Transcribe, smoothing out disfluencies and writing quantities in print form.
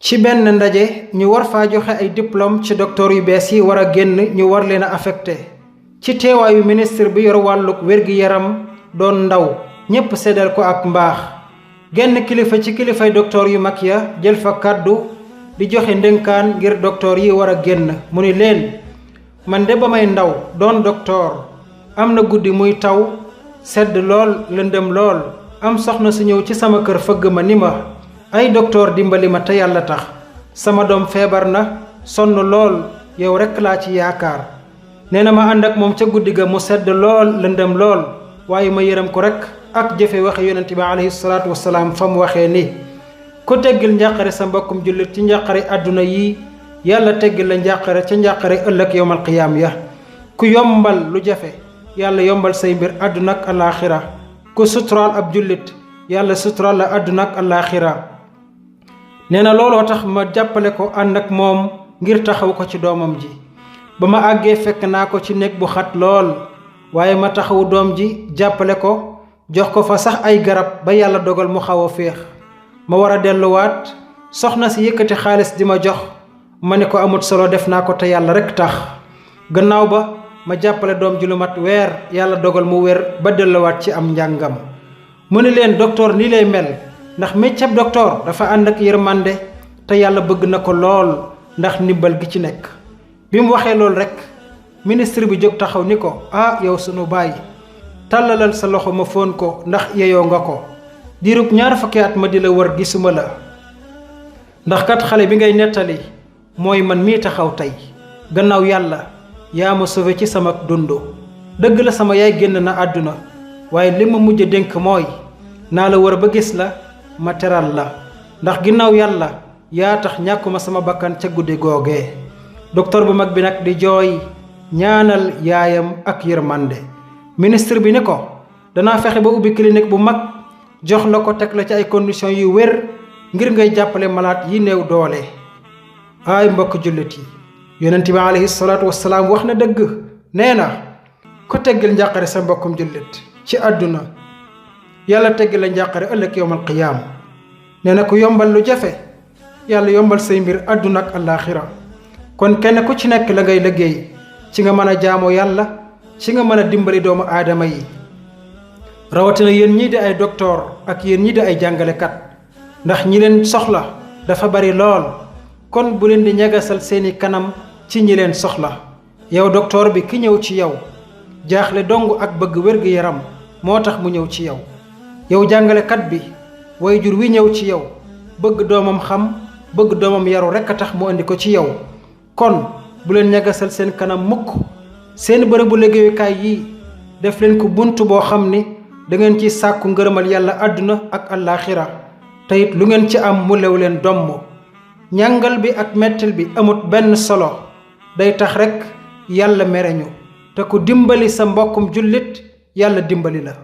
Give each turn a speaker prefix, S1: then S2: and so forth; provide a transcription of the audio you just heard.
S1: ci benn ndaje ñu war faa joxe ay diplôme ci docteur yu bees yi war a génn ñu war leen a affecté ci teewaayu ministre bi yor wàllug wér-gi-yaram doon ndaw ñépp seddal ko ak mbaax genn kilifa ci kilifay docteur yu mag ya jël fa kàddu di joxe ndénkaan ngir docteur yi war a génn mu ni leen man de ba may ndaw doon docteur am na guddi muy taw sedd lool lëndëm lool am soxna su ñëw ci sama kër fëgg ma ni ma ay docteur dimbali ma te yàlla tax sama doom feebar na sonn lool yow rekk laa ci yaakaar nee na ma ànd ak moom ca guddi ga mu sedd lool lëndëm lool waaye ma yërëm ko rekk ak jëfe waxe yonent bi alayhi salaatu wasalaam fa mu waxee ni ku teggil njàqare sa mbokkum jullit ci njàqare àdduna yi yàlla teggil la njàqare ca njàqare ëllëg yowmal qiyaam ya ku yombal lu jafe yàlla yombal say mbir àdduna ak alaaxira ku suturaal ab jullit yàlla suturaal la àdduna ak alaaxira nee na looloo tax ma jàppale ko ànd ak moom ngir taxaw ko ci doomam ji ba ma àggee fekk naa ko ci néeg bu xat lool waaye ma taxawu doom ji jàppale ko jox ko fa sax ay garab ba yàlla dogal mu xaw a féex ma war a delluwaat soxna si yëkkati xaalis di ma jox ma ne ko amut solo def naa ko te yàlla rekk tax gannaaw ba ma jàppale doom ji lu mat weer yàlla dogal mu wér ba delluwaat ci am njàngam mu ne leen docteur nii lay mel ndax méccab docteur dafa ànd ak yërmande te yàlla bëgg na ko lool ndax ndimbal gi ci nekk bi mu waxee loolu rekk ministre bi jóg taxaw ni ko yow sunu baay tàllalal sa loxo ma fóon ko ndax yeyoo nga ko diirub 2 fukki at ma di la wër gisuma la ndax kat xale bi ngay nettali mooy man mii taxaw tey gannaaw yàlla yaa ma sauvé ci sama dund dëgg la sama yaay génn na àdduna waaye li ma mujj dénk mooy naa la wër ba gis la ma teral la ndax ginnaaw yàlla yaa tax ñàkkuma sama bakkan ca guddi googee docteur bu mag bi nag di jooy ñaanal yaayam ak yërmande ministre bi ni ko danaa fexe ba ubbi clinique bu mag jox la ko teg la ci ay conditions yu wér ngir ngay jàppale malaat yi néew doole ay mbokk jullit yi yonent bi alayhi salaatu wasalaam wax na dëgg nee na ku teggil njàqare sa mbokkum jullit ci àdduna yàlla teggil la njàqare ëllëg yowmal qiyaam nee na ku yombal lu jafe yàlla yombal say mbir àdduna ak alaaxira kon kenn ku ci nekk la ngay liggéey ci nga mën a jaamoo yàlla ci nga mën a dimbali doomu aadama yi rawatina yéen ñii di ay docteur ak yéen ñii di ay jàngalekat ndax ñi leen soxla dafa bari lool kon bu leen di ñagasal seeni kanam ci ñi leen soxla yow docteur bi ki ñëw ci yow jaaxle dong ak bëgg wér-gu-yaram moo tax mu ñëw ci yow yow jàngalekat bi waajur wi ñëw ci yow bëgg doomam xam bëgg doomam yaru rekk a tax mu indi ko ci yow kon bu leen ñagasal seen kanam mukk seen bërëbu liggéeyukaay yi def leen ko bunt boo xam ni da ngeen ci sàkku ngërëmal yàlla àdduna ak àllaaxira te it lu ngeen ci am mu lew leen domm ñàngal bi ak mettil bi amut benn solo day tax rekk yàlla mereñu te ku dimbali sa mbokkum jullit yàlla dimbali la